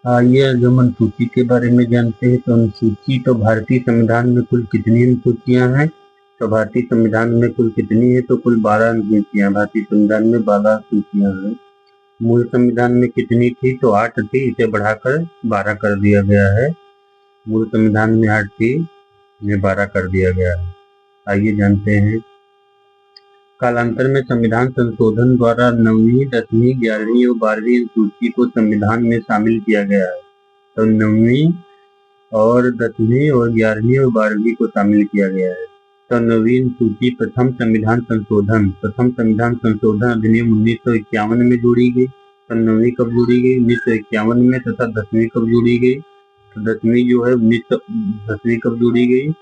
आइए आज हम अनुसूची के बारे में जानते हैं। तो अनुसूची तो भारतीय संविधान में कुल कितनी अनुसूचियां हैं? तो भारतीय संविधान में कुल कितनी है? तो कुल 12 अनुसूचियां भारतीय संविधान में 12 अनुसूचियां हैं। मूल संविधान में कितनी थी? तो 8 थी, इसे बढ़ाकर 12 कर दिया गया है। मूल संविधान में 8 थी, इन्हें 12 कर दिया गया है। आइए जानते हैं। कालांतर में संविधान संशोधन द्वारा 9वीं, 10वीं, 11वीं और 12वीं अनुसूची को संविधान में शामिल किया गया है। तो 9वीं और 10वीं और 11वीं और 12वीं को शामिल किया गया है। तो 9वीं अनुसूची प्रथम संविधान संशोधन अधिनियम 1951 में जोड़ी गई। तो 9वीं कब जोड़ी गई? 1951 में। तथा 10वीं कब जोड़ी गई? तो 10वीं जो है 10वीं कब जोड़ी गई?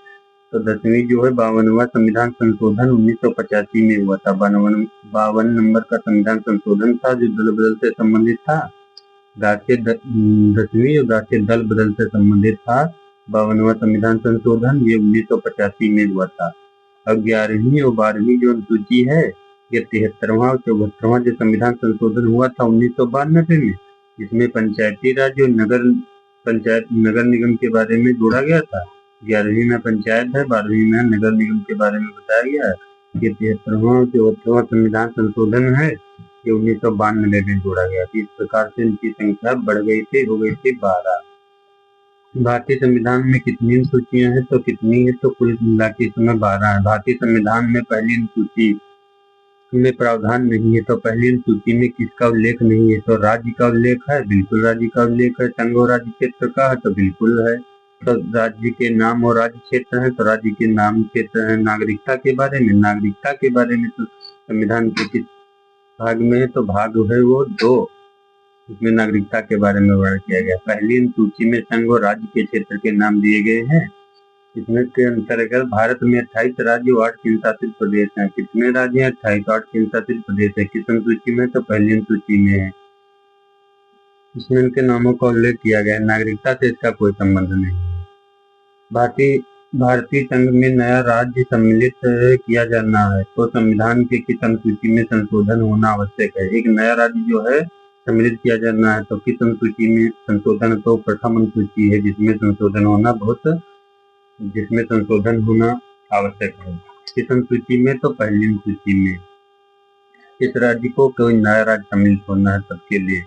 तो 10वीं जो है 52वां संविधान संशोधन 1985 में हुआ था। 52 नंबर का संविधान संशोधन था जो दल बदल से संबंधित था। 10वीं और राष्ट्रीय दल बदल से संबंधित था। 52वां संविधान संशोधन ये 1985 में हुआ था। अब 11वीं और 12वीं जो अनुसूची है ये 73वां और 74वां जो संविधान संशोधन हुआ था 1992 में, जिसमें पंचायती राज और नगर निगम के बारे में जोड़ा गया था। 11वीं में पंचायत है, 12वीं में नगर निगम के बारे में बताया गया है। ये 73वां और 74वां संविधान संशोधन है, ये 1992 में जोड़ा गया। इस प्रकार से इनकी संख्या बढ़ गई थी, हो गई थी 12। भारतीय संविधान में कितनी अनुसूचियां हैं? तो कितनी है? तो कुल मिला के इसमें 12 है। भारतीय संविधान में पहली अनुसूची में प्रावधान नहीं है। तो पहली अनुसूची में किसका उल्लेख नहीं है? तो राज्य का उल्लेख है, बिल्कुल राज्य का उल्लेख है। संघ और राज्य क्षेत्र का है तो बिल्कुल है। तो राज्य के नाम और राज्य क्षेत्र है तो राज्य के नाम क्षेत्र है। नागरिकता के बारे में तो संविधान के किस भाग में है? तो भाग है वो 2, इसमें नागरिकता के बारे में वर्णन किया गया। पहली अनुसूची में संघ और राज्य के क्षेत्र के नाम दिए गए हैं। इसमें के अंतर्गत भारत में 28 राज्य और 8 केंद्र शासित प्रदेश हैं। कितने राज्य हैं? 28, 8 केंद्र शासित प्रदेश है। किस अनुसूची में? तो पहली अनुसूची में है। इसमें इनके नामों का उल्लेख किया गया है। नागरिकता से इसका कोई संबंध नहीं है। भारतीय संघ में नया राज्य सम्मिलित किया जाना है तो संविधान के किस अनुसूची में संशोधन होना आवश्यक है? एक नया राज्य जो है सम्मिलित किया जाना है तो किस अनुसूची में संशोधन? तो प्रथम अनुसूची है जिसमें संशोधन होना आवश्यक है। किस अनुसूची में? तो पहली अनुसूची में। इस राज्य को कोई नया राज्य सम्मिलित होना है सबके लिए।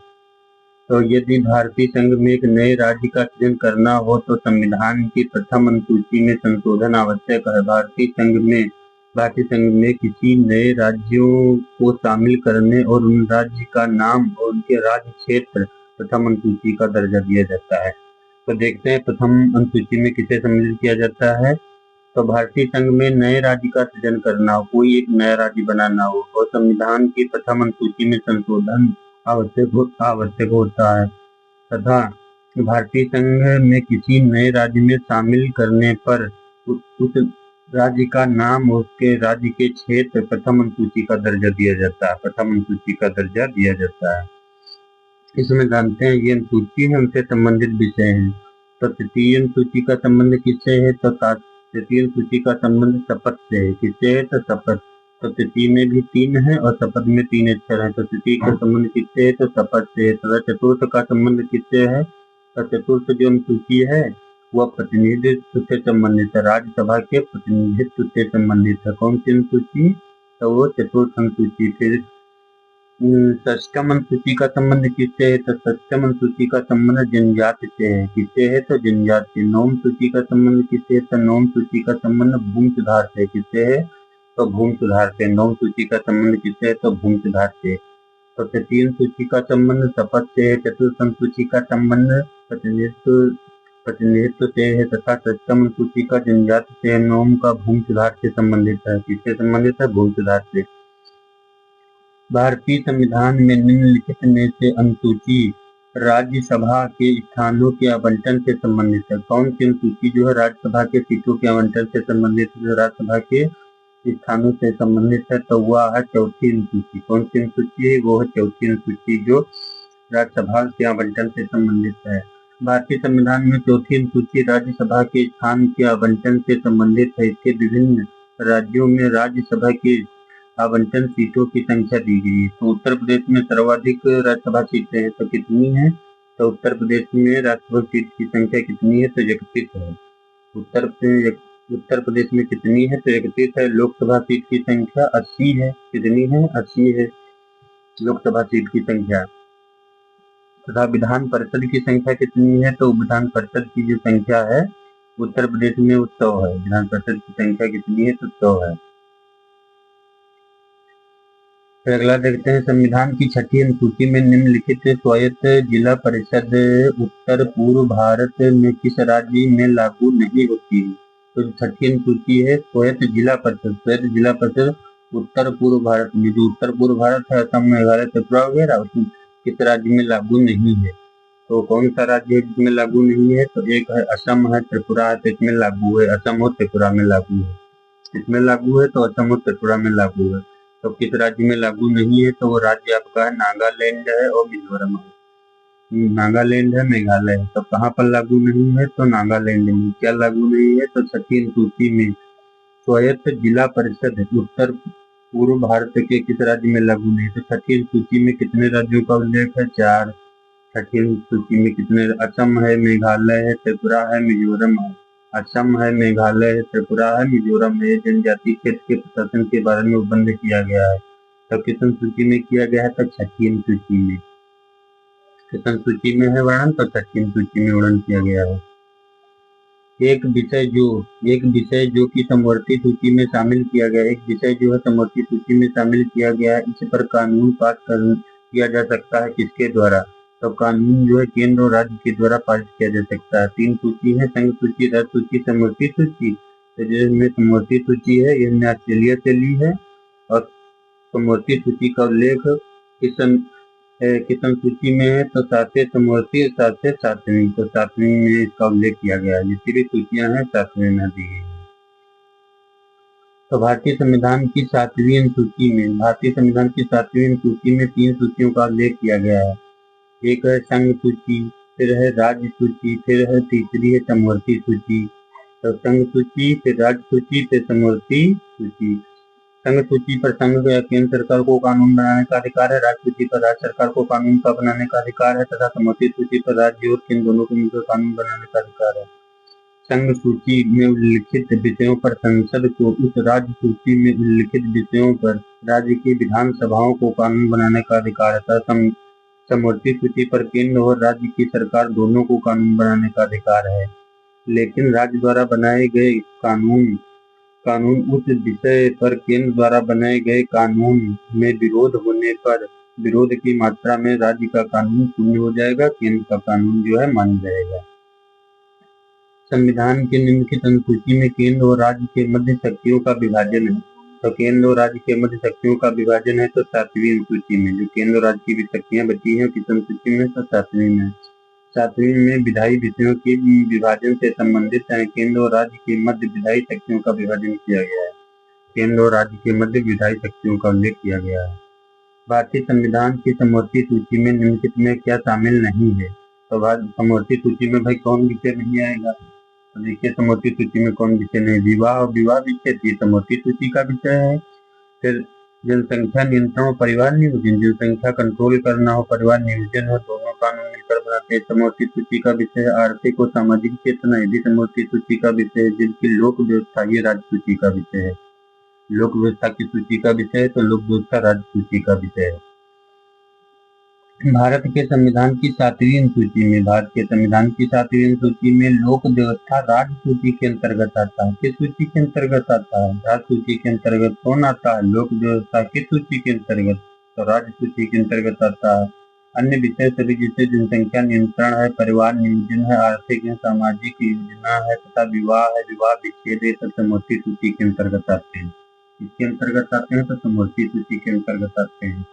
तो यदि भारतीय संघ में एक नए राज्य का सृजन करना हो तो संविधान की प्रथम अनुसूची में संशोधन आवश्यक है। भारतीय संघ में किसी नए राज्यों को शामिल करने और उन राज्य का नाम और उनके राज्य क्षेत्र प्रथम अनुसूची का दर्जा दिया जाता है। तो देखते हैं प्रथम अनुसूची में किसे सम्मिलित किया जाता है। तो भारतीय संघ में नए राज्य का सृजन करना हो, कोई एक नया राज्य बनाना हो और संविधान की प्रथम अनुसूची में संशोधन आवश्यक होता है। तथा भारतीय संघ में किसी नए राज्य में शामिल करने पर उस राज्य का नाम और उसके राज्य के क्षेत्र प्रथम अनुसूची का दर्जा दिया जाता है। इसमें जानते हैं ये अनुसूची है उनसे संबंधित विषय हैं। तो तृतीय अनुसूची का संबंध किससे है? तो तृतीय अनुसूची का संबंध शपथ से है। किससे है? तो शपथ। तो तृतीय में भी 3 है और शपथ में 3 अक्षर है। तो तृतीय का संबंध किससे है? तो शपथ से है। तथा चतुर्थ का संबंध किससे है? तो चतुर्थ जो अनुसूची है वह प्रतिनिधित्व से संबंधित है, राज्यसभा के प्रतिनिधित्व से संबंधित है। कौन सी अनुसूची? तो वो चतुर्थ अनुसूची। फिर षष्ठम अनुसूची का संबंध किससे है? तो षष्ठम अनुसूची का संबंध जनजाति से है। किससे है? तो जनजाति से। नवम सूची का संबंध किससे है? तो नवम सूची का संबंध भूमि सुधार से। किससे है? तो भूमि सुधार से। नवम सूची का संबंध किससे है? तो भूमि सुधार से। तो तृतीय अनुसूची का संबंध शपथ से है। चतुर्थ अनुसूची का संबंध प्रतिनिधित्व से है तथा षष्ठम अनुसूची का जनजाति से। नवम का भूमि सुधार से संबंधित है। किससे संबंधित है? भूमि सुधार से। भारतीय संविधान में निम्नलिखित में से अनुसूची राज्यसभा के स्थानों के आवंटन से संबंधित है। कौन सी अनुसूची जो है राज्यसभा के सीटों के आवंटन से संबंधित है? राज्यसभा के स्थानों से संबंधित है तो वह है चौथी अनुसूची। कौन सी अनुसूची है? वो है चौथी अनुसूची जो राज्यसभा के आवंटन से संबंधित है। भारतीय संविधान में चौथी अनुसूची राज्यसभा के स्थान के आवंटन से संबंधित है। इसके विभिन्न राज्यों में राज्यसभा के आवंटन सीटों की संख्या दी गई है। तो उत्तर प्रदेश में सर्वाधिक राज्यसभा सीटें हैं तो कितनी है? तो उत्तर प्रदेश में राज्यसभा सीट की संख्या कितनी है? तो 31 है। उत्तर प्रदेश में कितनी है? तो 31 है। लोकसभा सीट की संख्या 80 है। कितनी है? 80 है लोकसभा सीट की संख्या। तथा विधान परिषद की संख्या कितनी है? तो विधान परिषद की जो संख्या है उत्तर प्रदेश में वो 100 है। विधान परिषद की संख्या कितनी है? तो 100 है। फिर अगला देखते हैं, संविधान की छठी अनुसूची में निम्नलिखित स्वायत्त जिला परिषद उत्तर पूर्व भारत में किस राज्य में लागू नहीं होती है? तो छठी अनुसूची है स्वायत्त जिला परिषद। स्वायत्त जिला परिषद उत्तर पूर्व भारत में, जो उत्तर पूर्व भारत है, असम, मेघालय, त्रिपुरा वगैरह, उसमें किस राज्य में लागू नहीं है? तो कौन सा राज्य है जिसमें लागू नहीं है? तो एक है असम है, त्रिपुरा है, तो इसमें लागू है। असम और त्रिपुरा में लागू है। इसमें लागू है तो असम और त्रिपुरा में लागू है। तो किस राज्य में लागू नहीं है? तो वो राज्य आपका है नागालैंड है और मिजोरम है। नागालैंड है, मेघालय है। तो कहाँ पर लागू नहीं है? तो नागालैंड में। क्या लागू नहीं है? तो छठी अनुसूची में स्वायत्त जिला परिषद उत्तर पूर्व भारत के किस राज्य में लागू नहीं? तो छठी अनुसूची में कितने राज्यों का उल्लेख है? 4। छठी सूची में कितने? असम है, मेघालय है, त्रिपुरा है, मिजोरम है। असम है, मेघालय है, त्रिपुरा है, मिजोरम है। जनजातीय क्षेत्र के प्रशासन के बारे में उपबंध किया गया है। तो किस अनुसूची में किया गया है? तो छठी अनुसूची में। किस अनुसूची में है वर्णन? तो छठी अनुसूची में वर्णन किया गया है। एक विषय जो कि समवर्ती सूची में शामिल किया गया है। एक विषय जो है समवर्ती सूची में शामिल किया गया है, इस पर कानून पास किया जा सकता है किसके द्वारा? तो कानून जो है केंद्र और राज्य के द्वारा पारित किया जा सकता है। 3 सूची है, संघ सूची, राज्य सूची, समवर्ती सूची। तो जिसमें समवर्ती सूची है यह हमने ऑस्ट्रेलिया से ली है। और समवर्ती सूची का उल्लेख किस अनुसूची में है? तो 7वें समवर्ती, 7वें। तो 7वीं में इसका उल्लेख किया गया है। जितनी भी सूचियां हैं 7वें में दी गई है। तो भारतीय संविधान की 7वीं अनुसूची में 3 सूचियों का उल्लेख किया गया है। एक है संघ सूची, फिर है राज्य सूची, फिर है तीसरी है समवर्ती सूची। तो संघ सूची, फिर राज्य सूची, फिर समवर्ती सूची। संघ सूची पर संघ या केंद्र सरकार को कानून बनाने का अधिकार है। राज्य सूची पर राज्य सरकार को कानून का बनाने का अधिकार है तथा समवर्ती सूची पर राज्य और केंद्र दोनों को मिलकर कानून बनाने का अधिकार है। संघ सूची में उल्लिखित विषयों पर संसद को, उस राज्य सूची में उल्लिखित विषयों पर राज्य की विधानसभाओं को कानून बनाने का अधिकार है तथा समवर्ती सूची पर केंद्र और राज्य की सरकार दोनों को कानून बनाने का अधिकार है। लेकिन राज्य द्वारा बनाए गए कानून उस विषय पर केंद्र द्वारा बनाए गए कानून में विरोध होने पर विरोध की मात्रा में राज्य का कानून शून्य हो जाएगा, केंद्र का कानून जो है मान्य रहेगा। संविधान के निम्नलिखित अनुसूची में केंद्र और राज्य के मध्य शक्तियों का विभाजन है। तो केंद्र और राज्य के मध्य शक्तियों का विभाजन है तो 7वीं अनुसूची में। जो केंद्र और राज्य की शक्तियां बची हैं किस अनुसूची में? तो 7वीं में। 7वीं में विधायी विषयों के विभाजन से संबंधित है। केंद्र और राज्य के मध्य विधायी शक्तियों का विभाजन किया गया है। केंद्र और राज्य के मध्य विधायी शक्तियों का उल्लेख किया गया है। भारतीय संविधान की समवर्ती सूची में निम्नलिखित में क्या शामिल नहीं है? तो समवर्ती सूची में भाई कौन विषय नहीं आएगा? तो देखिए समवर्ती सूची में कौन विषय नहीं? विवाह और विवाह विच्छेद ये समवर्ती सूची का विषय है। फिर जनसंख्या नियंत्रण और परिवार नियोजन, जनसंख्या कंट्रोल करना हो, परिवार नियोजन हो, दोनों कानून मिलकर बनाते हैं, समवर्ती सूची का विषय है। आर्थिक और सामाजिक चेतना ये भी समवर्ती सूची का विषय है। जिनकी लोक व्यवस्था ये राज्य सूची का विषय है। लोक व्यवस्था की सूची का विषय है तो लोक व्यवस्था राज्य सूची का विषय है। भारत के संविधान की 7वीं अनुसूची में लोक व्यवस्था राज्य सूची के अंतर्गत आता है। किस सूची के अंतर्गत आता है? राज्य सूची के अंतर्गत। कौन आता है? लोक व्यवस्था किस सूची के अंतर्गत? तो राज्य सूची के अंतर्गत आता है। अन्य विषय सभी जैसे जनसंख्या नियंत्रण है, परिवार नियोजन है, आर्थिक है, सामाजिक योजना है तथा विवाह है, विवाह विच्छेद है, सब समवर्ती सूची के अंतर्गत आते हैं। इसके अंतर्गत आते हैं तो समवर्ती सूची के अंतर्गत आते हैं।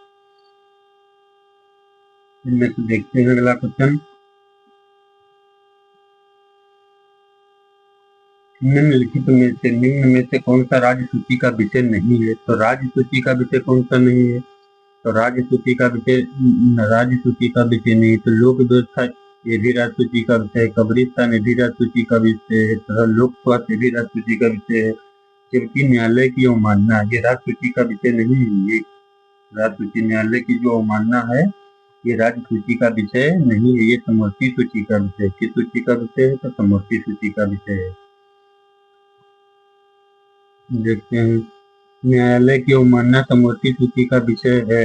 इनमें से देखते हैं अगला क्वेश्चन, निम्न में से कौन सा राज्य सूची का विषय नहीं है? तो राज्य सूची का विषय कौन सा नहीं है? तो राज्य सूची का विषय नहीं है। तो लोक व्यवस्था ये भी राज्य सूची का विषय है। कब्रिस्तान ये भी राज्य सूची का विषय है तथा लोक स्वास्थ्य ये भी राज्य सूची का विषय है। जबकि न्यायालय की अवमानना ये राज्य सूची का विषय नहीं है। ये राज्य सूची न्यायालय की जो अवमानना है ये राज्य सूची का विषय नहीं है, ये समवर्ती सूची का विषय। किस सूची का विषय है? तो समवर्ती सूची का विषय है। देखते हैं, न्यायालय की अवमानना समवर्ती सूची का विषय है।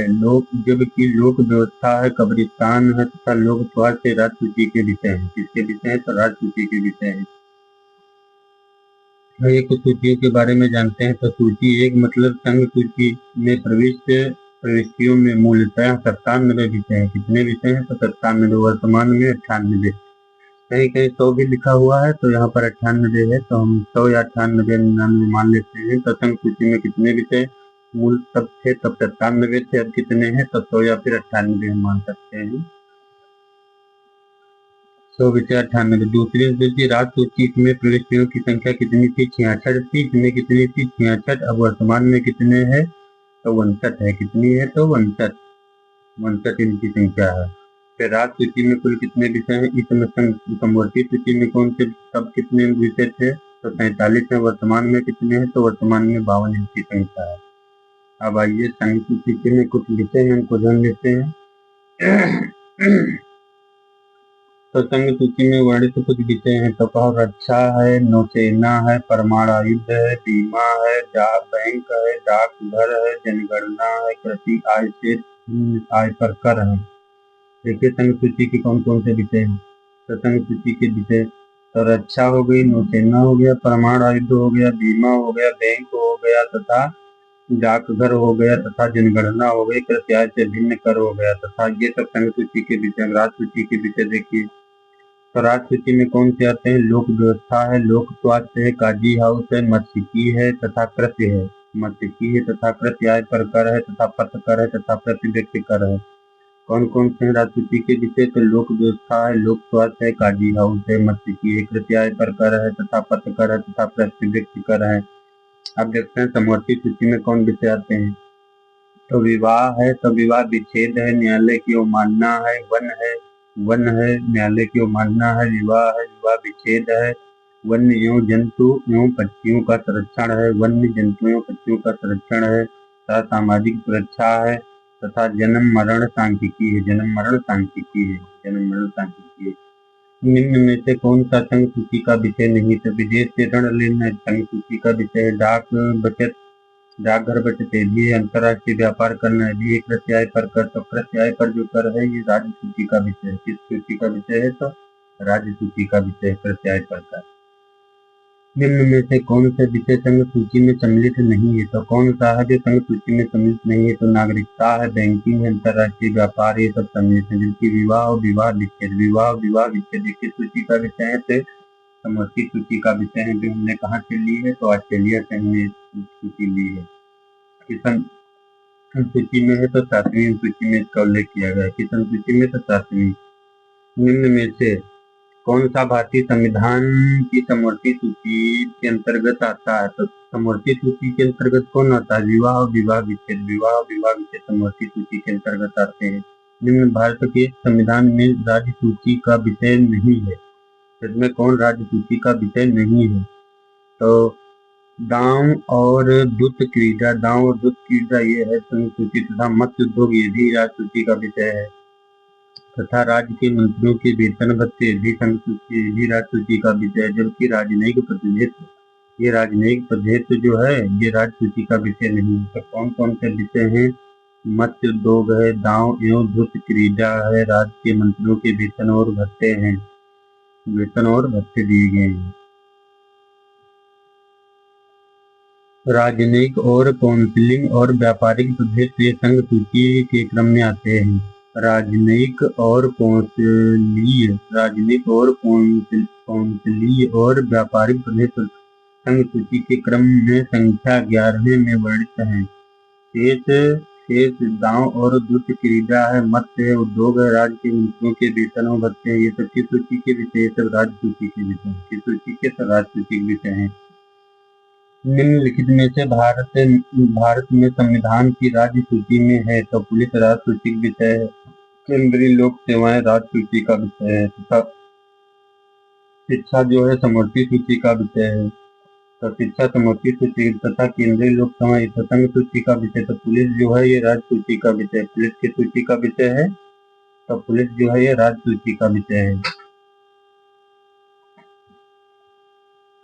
जबकि लोक व्यवस्था है, कब्रिस्तान है तथा लोक स्वास्थ्य राज्य सूची के विषय है। किसके विषय है? तो राज्य सूची के विषय है। कुछ सूचियों के बारे में जानते हैं। तो सूची एक मतलब संघ सूची में प्रविष्टियों में मूलतः 97 विषय हैं। कितने विषय हैं? तो 97। वर्तमान में 98। कहीं कहीं 100 भी लिखा हुआ है, तो यहाँ पर 98 है, तो हम 100 या 98 99 मान लेते हैं। तो संघ सूची में कितने विषय मूल तब थे? तब 97 थे। अब कितने हैं? तो 100 या फिर 98 हम मान सकते हैं। 100 विषय 98। दूसरी सूची राज्य सूची में प्रविष्टियों की संख्या कितनी थी? 66 थी। इसमें कितनी थी? 66। अब वर्तमान में कितने हैं? तो 59 है। कितनी है? तो 59। 59 इनकी संख्या है। फिर राज्य सूची में कुल कितने विषय हैं? इसमें समवर्ती सूची में कौन से सब कितने विषय थे? तो 47 है। वर्तमान में कितने हैं? तो वर्तमान में 52 इनकी संख्या है। अब आइए संघ सूची में कुछ विषय हैं, उनको जान लेते हैं। तो संघ सूची में वर्णित कुछ विषय हैं। तो कहो रक्षा है, नौसेना है, परमाणु युद्ध है, बीमा है, बैंक है, डाकघर है, जनगणना है, कृषि आय से आय पर कर है। देखिए संघ सूची के कौन कौन से विषय हैं। तो संघ सूची के विषय तो रक्षा हो गई, नौसेना हो गया, परमाणु युद्ध हो गया, बीमा हो गया, बैंक हो गया तथा डाकघर हो गया तथा जनगणना हो गई, कृषि आय से भिन्न कर हो गया तथा ये सब संघ सूची के विषय। राज्य सूची के विषय देखिए, तो राज्य सूची में कौन से आते हैं? लोक व्यवस्था है, लोक स्वास्थ्य है, काजी हाउस है, मत्स्यिकी है तथा कृषि है। मत्स्यिकी है तथा कृषि आय पर कर है तथा पथ कर है तथा प्रति व्यक्ति कर है। कौन कौन से हैं राज्य सूची के विषय? तो लोक व्यवस्था है, लोक स्वास्थ्य है, काजी हाउस है, मत्स्यिकी है, कृषि आय पर कर है तथा पथ कर है तथा प्रति व्यक्ति कर है। अब देखते हैं समवर्ती सूची में कौन विषय आते हैं। तो विवाह है, तो विवाह विच्छेद है, न्यायालय की अवमानना है, वन है, न्यायालय की अवमानना है, विवाह विच्छेद है, वन्य एवं जंतु एवं पक्षियों का संरक्षण है, वन्य जंतु एवं पक्षियों का संरक्षण है तथा सामाजिक सुरक्षा है तथा जन्म मरण सांख्यिकी है। जन्म मरण सांख्यिकी है। जन्म मरण सांख्यिकी है। निम्न में से कौन सा संघ सूची का विषय नहीं? तो विदेश से ऋण लेना संघ सूची का विषय है। डाकघर बचत है भी, अंतर्राष्ट्रीय व्यापार करना है भी, कृषि आय पर कर। तो कृषि आय पर जो कर है ये राज्य सूची का विषय है। किस सूची का विषय है? तो राज्य सूची का विषय है कृषि आय पर कर। निम्न में से कौन से विषय संघ सूची में सम्मिलित नहीं है? तो कौन सा है जो संघ सूची में सम्मिलित नहीं है? तो नागरिकता है, बैंकिंग है, अंतर्राष्ट्रीय व्यापार, ये सब सम्मिलित है। जबकि विवाह और विवाह विच्छेद किस सूची का विषय है? तो समवर्ती सूची का विषय है, जो हमने कहाँ से ली है? तो ऑस्ट्रेलिया से हमने सूची ली है। किसन सूची में है तो 7वीं सूची में इसका उल्लेख किया गया है। किसन सूची में तो 7वीं। निम्न में से कौन सा भारतीय संविधान की समवर्ती सूची के अंतर्गत आता है? तो समवर्ती सूची के अंतर्गत कौन आता है? विवाह और विवाह विच्छेद समवर्ती सूची के अंतर्गत आते हैं। निम्न भारत के संविधान में राज्य सूची का विषय नहीं है। इसमें कौन राज्य सूची का विषय नहीं है? तो दांव और दुग्ध क्रीड़ा ये है संघ सूची तथा मत्स्य उद्योग ये भी राज्य सूची का विषय है तथा राज्य के मंत्रियों के वेतन भत्ते भी संघ सूची भी राज्य सूची का विषय है। जबकि राजनयिक प्रतिनिधित्व जो है ये राज्य सूची का विषय नहीं है। तो कौन कौन से विषय हैं? मत्स्य उद्योग है, दांव एवं दुग्ध क्रीड़ा है, राज्य के मंत्रियों के वेतन और भत्ते हैं, वेतन और भत्ते दिए गए हैं। राजनयिक और काउंसिलिंग और व्यापारिक प्रतिनिधित्व ये संघ सूची के क्रम में आते हैं। राजनयिक और काउंसिलीय और व्यापारिक प्रतिनिधित्व संघ सूची के क्रम में संख्या 11वें में वर्णित है। शेष गांव और दुग्ध क्रीड़ा है, मत्स्य है, उद्योग है, राज्य के मंत्रियों के वेतन और भत्ते हैं। ये सब किस सूची के विषय? सब राज्य सूची के विषय हैं। किस सूची के? सब राज्य सूची के विषय हैं। निम्नलिखित में से भारत में संविधान की राज्य सूची में है तो पुलिस राज्य सूची का विषय है, केंद्रीय लोक सेवाएं राज्य सूची का विषय है तथा शिक्षा जो है समवर्ती सूची का विषय है। तो शिक्षा समवर्ती सूची तथा केंद्रीय लोक सेवाएं संघ सूची का विषय। तो पुलिस जो है ये राज्य सूची का विषय। पुलिस की सूची का विषय है तो पुलिस जो है ये राज्य सूची का विषय है।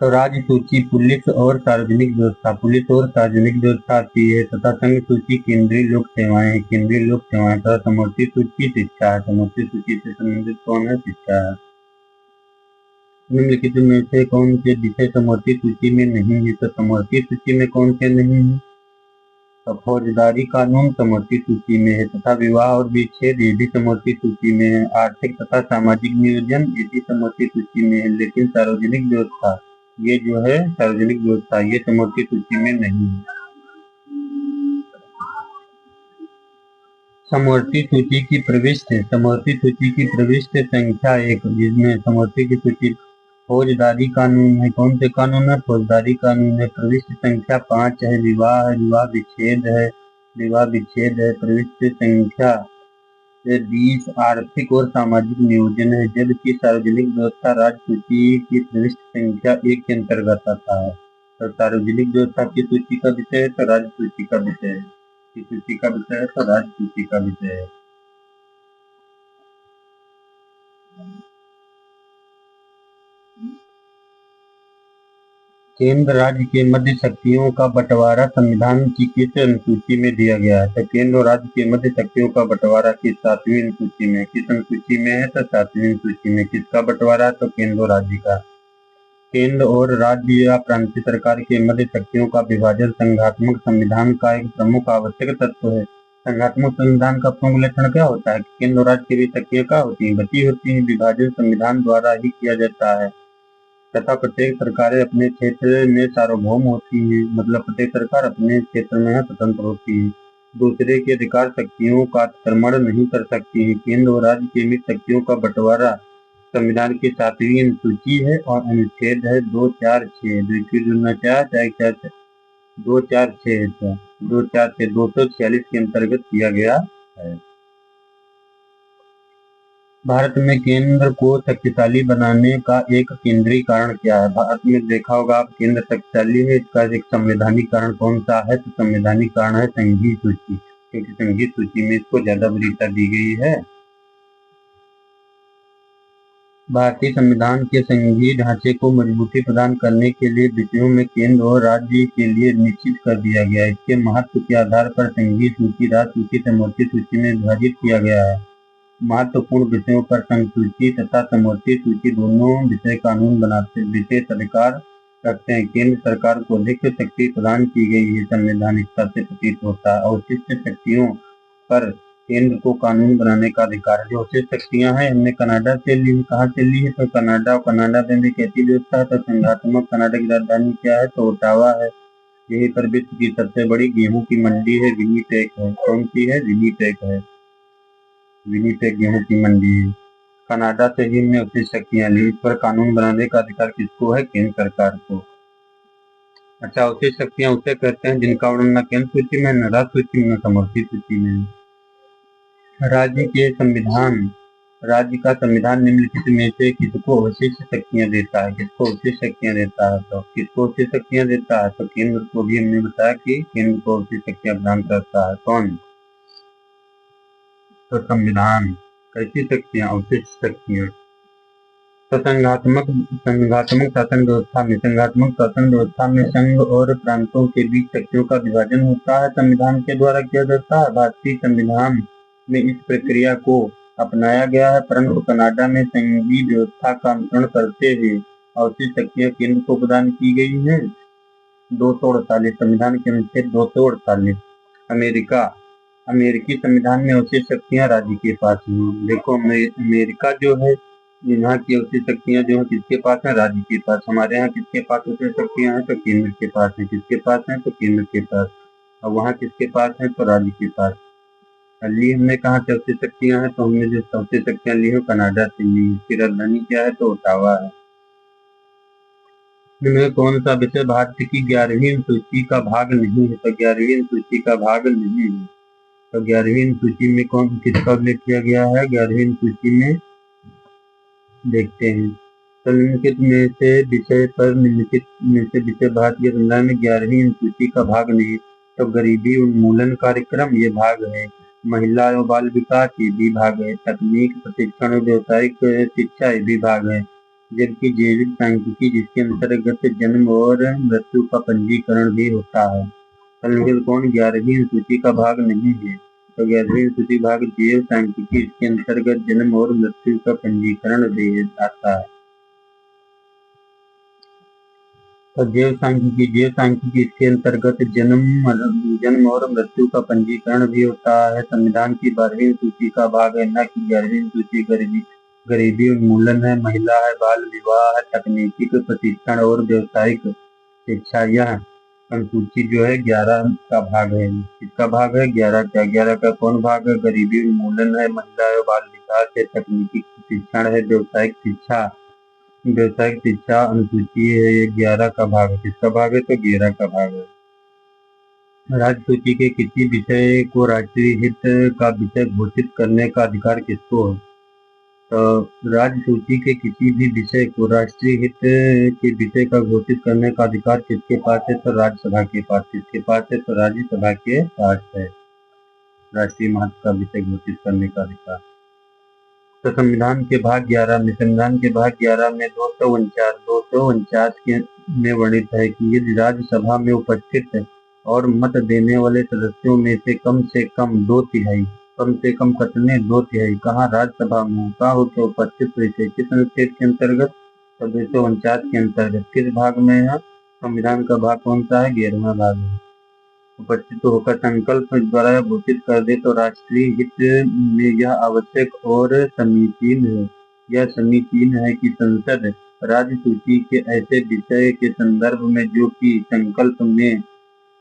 तो राज्य सूची पुलिस और सार्वजनिक व्यवस्था, पुलिस और सार्वजनिक व्यवस्था आती है तथा संघ सूची केंद्रीय लोक सेवाएं है, केंद्रीय लोक सेवाएं तथा समवर्ती सूची शिक्षा है, समवर्ती सूची से संबंधित कौन है? शिक्षा है। निम्नलिखित में से कौन से विषय समवर्ती सूची में नहीं है? तो समवर्ती सूची में कौन से नहीं है? तो फौजदारी कानून समवर्ती सूची में है तथा विवाह और विच्छेद ये भी समवर्ती सूची में है। आर्थिक तथा सामाजिक नियोजन ये भी समवर्ती सूची में है, लेकिन सार्वजनिक व्यवस्था ये जो है सार्वजनिक व्यवस्था ये समवर्ती सूची में नहीं है। समवर्ती सूची की प्रविष्ट समवर्ती सूची की प्रविष्ट संख्या 1, जिसमें समवर्ती की सूची फौजदारी कानून है। कौन से कानून है? फौजदारी कानून है। प्रविष्ट संख्या 5 है, विवाह है, विवाह विच्छेद है, विवाह विच्छेद है। प्रविष्ट संख्या 20 आर्थिक और सामाजिक नियोजन है, जबकि सार्वजनिक व्यवस्था राज्य सूची की प्रविष्ट संख्या 1 के अंतर्गत आता है। तो सार्वजनिक व्यवस्था की सूची का विषय है तो राज्य सूची का विषय है, की सूची का विषय है तो राज्य सूची का विषय है। केंद्र राज्य के मध्य शक्तियों का बंटवारा संविधान की किस अनुसूची में दिया गया है? तो केंद्र और राज्य के मध्य शक्तियों का बंटवारा किस 7वीं अनुसूची में, किस अनुसूची में है? तो 7वीं अनुसूची में। किसका बंटवारा है? तो केंद्र और राज्य का। केंद्र और राज्य या प्रांतीय सरकार के मध्य शक्तियों का विभाजन संघात्मक संविधान का एक प्रमुख आवश्यक तत्व है। संघात्मक संविधान का प्रमुख लक्षण क्या होता है? केंद्र और राज्य के बीच शक्तियां क्या होती हैं? बची होती हैं। विभाजन संविधान द्वारा ही किया जाता है तथा प्रत्येक सरकारें अपने क्षेत्र में सार्वभौम होती हैं, मतलब प्रत्येक सरकार अपने क्षेत्र में स्वतंत्र होती है, दूसरे के अधिकार शक्तियों का अतिक्रमण नहीं कर सकती है। केंद्र और राज्य के बीच शक्तियों का बंटवारा संविधान की 7वीं अनुसूची है और अनुच्छेद है 246 246 के अंतर्गत किया गया है। भारत में केंद्र को शक्तिशाली बनाने का एक केंद्रीय कारण क्या है? भारत में देखा होगा आप, केंद्र शक्तिशाली है, इसका एक संवैधानिक कारण कौन सा है? तो संवैधानिक कारण है संघीय सूची, क्योंकि संघीय सूची में इसको ज्यादा वरीयता दी गई है। भारतीय संविधान के संघीय ढांचे को मजबूती प्रदान करने के लिए विषयों में केंद्र और राज्य के लिए निश्चित कर दिया गया। इसके महत्व के आधार पर संघीय सूची राज्य सूची समवर्ती सूची में विभाजित किया गया है। महत्वपूर्ण विषयों पर संघ सूची तथा समवर्ती सूची दोनों विषय कानून बनाते विशेष अधिकार रखते हैं। केंद्र सरकार को अधिक शक्ति प्रदान की गई है, संवैधानिकता से प्रतीत होता है। अवशिष्ट शक्तियों पर केंद्र को कानून बनाने का अधिकार है। जो अवशिष्ट शक्तियां हैं हमने कनाडा से ली, कहाँ से ली है? तो कनाडा, और कनाडा में भी कैसी व्यवस्था है? तो संघात्मक। कनाडा की राजधानी क्या है? तो ओटावा है। यहीं पर विश्व की सबसे बड़ी गेहूं की मंडी है, विनीपेग है। कौन सी है? विनीपेग है, विनीपेग गेहूं की मंडी है। कनाडा से ही हमने अवशिष्ट शक्तियां ली। इस पर कानून बनाने का अधिकार किसको है? केंद्र सरकार को। अच्छा, अवशिष्ट शक्तियां उसे कहते हैं जिनका वर्णन न केंद्र सूची में, न राज्य सूची में, न समवर्ती सूची में। राज्य के संविधान, राज्य का संविधान निम्नलिखित में से किसको अवशिष्ट शक्तियां देता है? किसको अवशिष्ट शक्तियां देता है? तो किसको अवशिष्ट शक्तियां देता है? तो केंद्र को भी हमने बताया कि केंद्र को अवशिष्ट शक्तियां प्रदान करता है। कौन? तो संविधान। कैसी शक्तियां? अवशिष्ट शक्तियां। तो संघात्मक शासन व्यवस्था में, संघात्मक शासन व्यवस्था में संघ और प्रांतों के बीच शक्तियों का विभाजन होता है, संविधान के द्वारा किया जाता है। भारतीय संविधान में इस प्रक्रिया को अपनाया गया है, परंतु कनाडा में संघीय व्यवस्था का अनुसरण करते हुए अवशिष्ट शक्तियां केंद्र को प्रदान की गई हैं। 248 संविधान के अनुच्छेद 248। अमेरिका, अमेरिकी संविधान में अवशिष्ट शक्तियां राज्य के पास हैं। देखो अमेरिका जो है, यहाँ की अवशिष्ट शक्तियां जो है किसके पास है? राज्य के पास। हमारे यहाँ किसके पास अवशिष्ट शक्तियां हैं? तो केंद्र के पास है। किसके पास है? तो केंद्र के पास। और वहाँ किसके पास है? तो राज्य के पास। ली हमने कहाँ से अवशिष्ट शक्तियां हैं? तो हमने जो अवशिष्ट शक्तियां ली है कनाडा से ली। इसकी राजधानी क्या है? तो ओटावा है। इनमें कौन सा विषय भारत की 11वीं अनुसूची का भाग नहीं है? तो 11वीं अनुसूची का भाग नहीं है। तो 11वीं अनुसूची में कौन किसका उल्लेख किया गया है? 11वीं अनुसूची में देखते हैं। तो निम्नलिखित में से विषय पर निम्नलिखित में से विषय भारत के संविधान में 11वीं अनुसूची का भाग नहीं। तो गरीबी उन्मूलन कार्यक्रम ये भाग है। महिला एवं बाल विकास ये विभाग है। तकनीक प्रशिक्षण और व्यावसायिक शिक्षा ये विभाग है। जबकि जैविक सांख्यिकी जिसके अंतर्गत जन्म और मृत्यु का पंजीकरण भी होता है। कौन 11वीं अनुसूची का भाग नहीं है? तो 11वीं अनुसूची भाग जैव सांख्यिकी इसके अंतर्गत जन्म और मृत्यु का पंजीकरण भी आता है। तो जैव सांख्यिकी इसके अंतर्गत जन्म और मृत्यु का पंजीकरण भी होता है। संविधान की 12वीं अनुसूची का भाग है, न कि 11वीं अनुसूची। गरीबी उन्मूलन है, महिला है, बाल विवाह है, तकनीकी प्रशिक्षण और व्यावसायिक शिक्षा। यह अनुसूची जो है 11 का भाग है। किसका भाग है? 11 का। 11 का कौन भाग है? गरीबी उन्मूलन है, महिला एवं बाल विकास है, तकनीकी प्रशिक्षण है, व्यावसायिक शिक्षा अनुसूची है। ये 11 का भाग है। किसका भाग है? तो 11 का भाग है। राज्य सूची के किसी विषय को राष्ट्रीय हित का विषय घोषित करने का अधिकार किसको है? तो राज्य सूची के किसी भी विषय को राष्ट्रीय हित के विषय का घोषित करने का अधिकार किसके पास है? तो राज्यसभा के पास। किसके पास है? तो राज्यसभा के पास है राष्ट्रीय महत्व का विषय घोषित करने का अधिकार। तो संविधान के भाग 11 में 249 में वर्णित है कि यदि राज्यसभा में उपस्थित और मत देने वाले सदस्यों में से कम 2 तिहाई, कम से कम कितने? 2 तिहाई कहाँ? राज्यसभा में का होकर उपस्थित हुए थे। किस अनुच्छेद के अंतर्गत? तो 249 के अंतर्गत। किस भाग में है? संविधान का भाग कौन सा है? 11वां भाग है। उपस्थित होकर संकल्प द्वारा घोषित कर दे तो राष्ट्रीय हित में यह आवश्यक और समीचीन है। यह समीचीन है कि संसद राज्य सूची के ऐसे विषय के संदर्भ में जो कि संकल्प में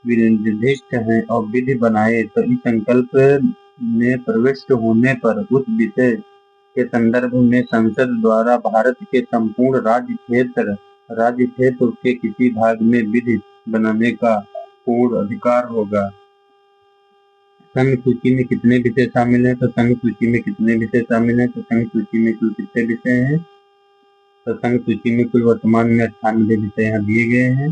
निर्दिष्ट है और विधि बनाए, तो इस संकल्प में प्रविष्ट होने पर उस विषय के संदर्भ में संसद द्वारा भारत के संपूर्ण राज्य क्षेत्र के किसी भाग में विधि बनाने का पूर्ण अधिकार होगा। संघ सूची में कितने विषय शामिल हैं? तो संघ सूची में कितने विषय शामिल हैं? तो संघ सूची में कुल कितने विषय हैं? तो संघ सूची में कुल वर्तमान में 98 विषय यहाँ दिए गए हैं।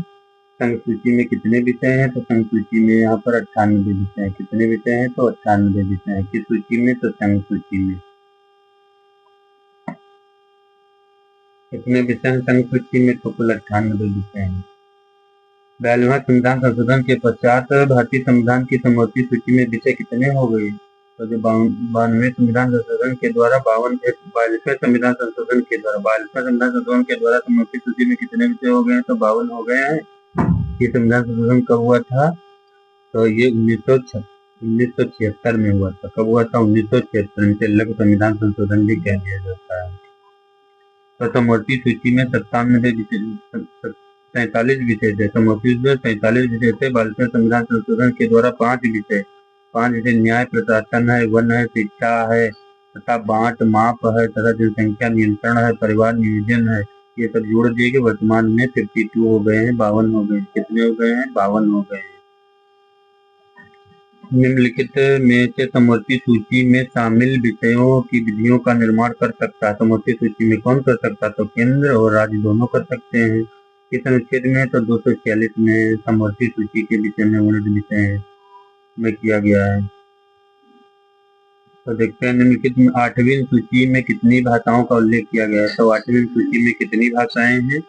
संघ सूची में कितने विषय हैं? तो संघ सूची में यहाँ पर 98 विषय हैं। कितने विषय हैं? तो 98 विषय हैं। किस सूची में? तो संघ सूची में। कितने विषय हैं संघ सूची में? तो कुल 98 विषय हैं। 42वां संविधान संशोधन के पश्चात भारतीय संविधान की समवर्ती सूची में विषय कितने हो गए? तो जो 92वें संविधान संशोधन के द्वारा 42वें संविधान संशोधन के द्वारा समवर्ती सूची में कितने विषय हो गए? तो 52 हो गए हैं। ये संविधान संशोधन कब हुआ था? तो ये 1976 में हुआ था। कब हुआ था? 1976 में। इसे लघु संविधान संशोधन भी कह दिया जाता है। तो समवर्ती सूची में 47 विषय थे। समवर्ती 47 विषय थे। 42वें संविधान संशोधन के द्वारा 5 विषय न्याय प्रशासन है, वन है, शिक्षा है तथा बांट माप है तथा जनसंख्या नियंत्रण है, परिवार नियोजन है। ये सब जोड़ दिए गए। वर्तमान में 52 हो गए हैं, 52 हो गए। कितने हो गए हैं? 52 हो गए हैं। निम्नलिखित में से समवर्ती सूची में शामिल विषयों की विधियों का निर्माण कर सकता है। समवर्ती सूची में कौन कर सकता है? तो केंद्र और राज्य दोनों कर सकते हैं। किस अनुच्छेद में? तो 246 में समवर्ती सूची के विषय में वर्णित विषय में किया गया है। तो देखते हैं निम्नलिखित में 8वीं सूची में कितनी भाषाओं का उल्लेख किया गया है। तो 8वीं सूची में कितनी भाषाएं हैं?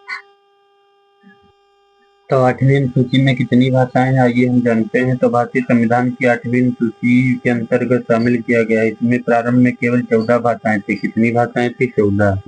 तो 8वीं सूची में कितनी भाषाएं हैं आइए हम जानते हैं। तो भारतीय संविधान की 8वीं सूची के अंतर्गत शामिल किया गया है। इसमें प्रारंभ में केवल 14 भाषाएं थी। कितनी भाषाएं थी? 14।